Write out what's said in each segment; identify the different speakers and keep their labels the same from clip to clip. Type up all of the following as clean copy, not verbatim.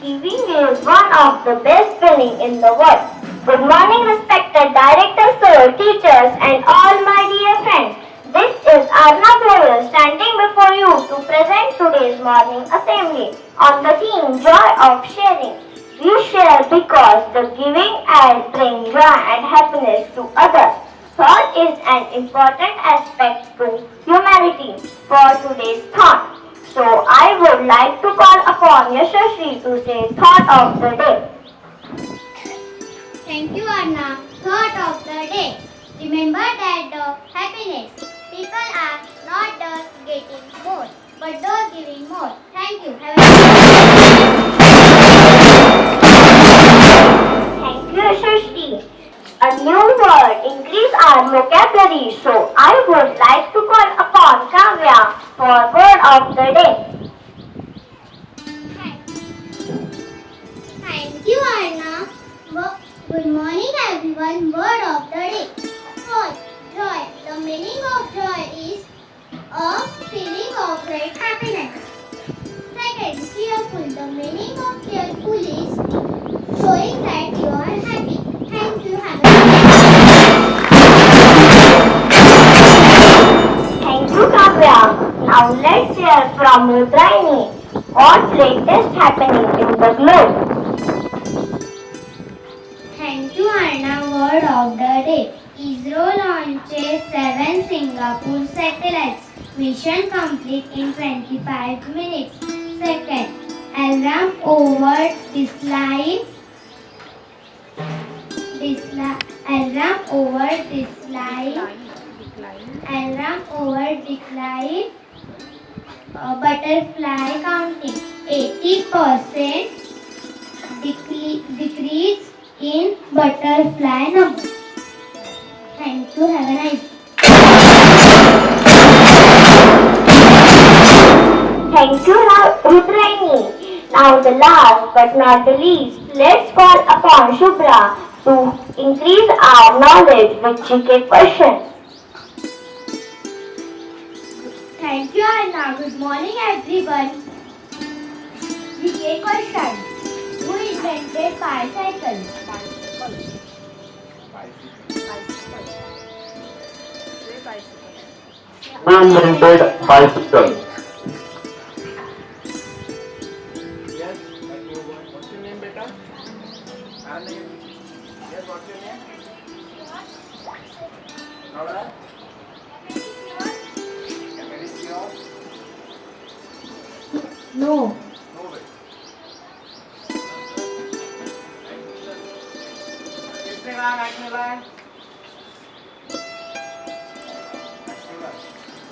Speaker 1: Giving is one of the best feelings in the world. Good morning, respected director, sir, teachers, and all my dear friends. This is Arna Goyal standing before you to present today's morning assembly on the theme Joy of Sharing. We share because the giving and bring joy and happiness to others. Thought is an important aspect to humanity for today's thought. So I would like to call upon Yashashri to say thought of the day.
Speaker 2: Thank you, Anna. Thought of the day. Remember that the happiness. People are not just getting more, but those giving more. Thank you. Have a
Speaker 1: Thank you, Yashashri. A new word increase our vocabulary, so I would like to call upon Kavya for word of the day.
Speaker 2: Thank you, Anna. Good morning, everyone. Word of the day. First, joy. The meaning of joy is a feeling of great happiness. Second, cheerful. The meaning of cheerful is showing that you are happy. Thank you. Have a
Speaker 1: Thank you, Kavya. Now let's hear from Rudraini. What latest happening in the globe?
Speaker 2: Thank you, Anna. Word of the day. ISRO launches 7 Singapore satellites. Mission complete in 25 minutes. Second, alarm over dislike. Alarm over dislike. Alarm over decline. Butterfly counting. 80% decrease in butterfly number. Thank you. Have a nice day.
Speaker 1: Thank you, Rudraini. Now the last but not the least, let's call upon Shubhra to increase our knowledge with GK questions.
Speaker 2: Thank you, Anna. Good morning, everyone. GK question. Who invented bicycle?
Speaker 3: Who invented bicycle?
Speaker 4: Yes, what's your name, beta? Our name. Yes, what's your name? Laura? Very pure.
Speaker 2: No.
Speaker 4: No way. कितने का match मिला है?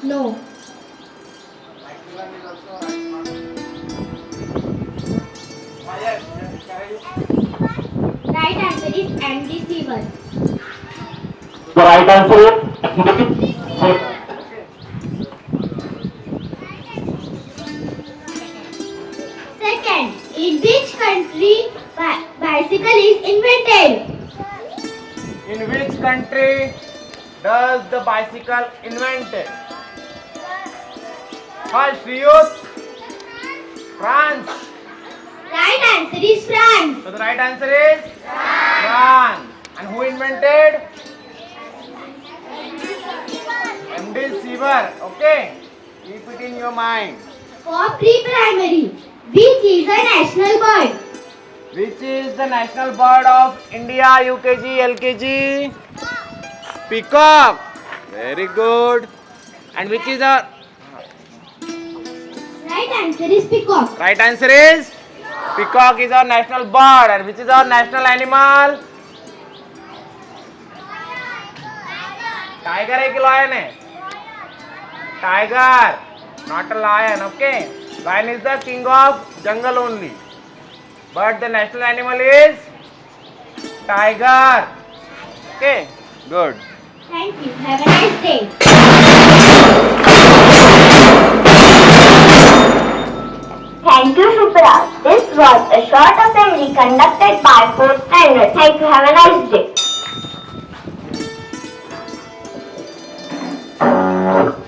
Speaker 2: No.
Speaker 4: Maximum is also right. Yes, correct.
Speaker 2: Right answer is MD1.
Speaker 3: The right answer is
Speaker 2: Second, in which country bicycle is invented?
Speaker 4: In which country does the bicycle invented? First, youth. France.
Speaker 2: Right answer is France.
Speaker 4: So the right answer is France. And who invented? MD Seaver. Okay. Keep it in your mind.
Speaker 2: For pre-primary, which is a national bird?
Speaker 4: Which is the national bird of India? UKG, LKG? Peacock. Very good. And which is the
Speaker 2: Right answer is peacock.
Speaker 4: right answer is peacock is our national bird. And which is our national animal? Tiger है कि lion है? Tiger, not a lion. Okay. Lion is the king of jungle only. But the national animal is tiger. Okay. Good.
Speaker 2: Thank you. Have a nice day.
Speaker 1: Thank you, Shubhra. This was a short assembly conducted by 4th standard. Thank you. Have a nice day.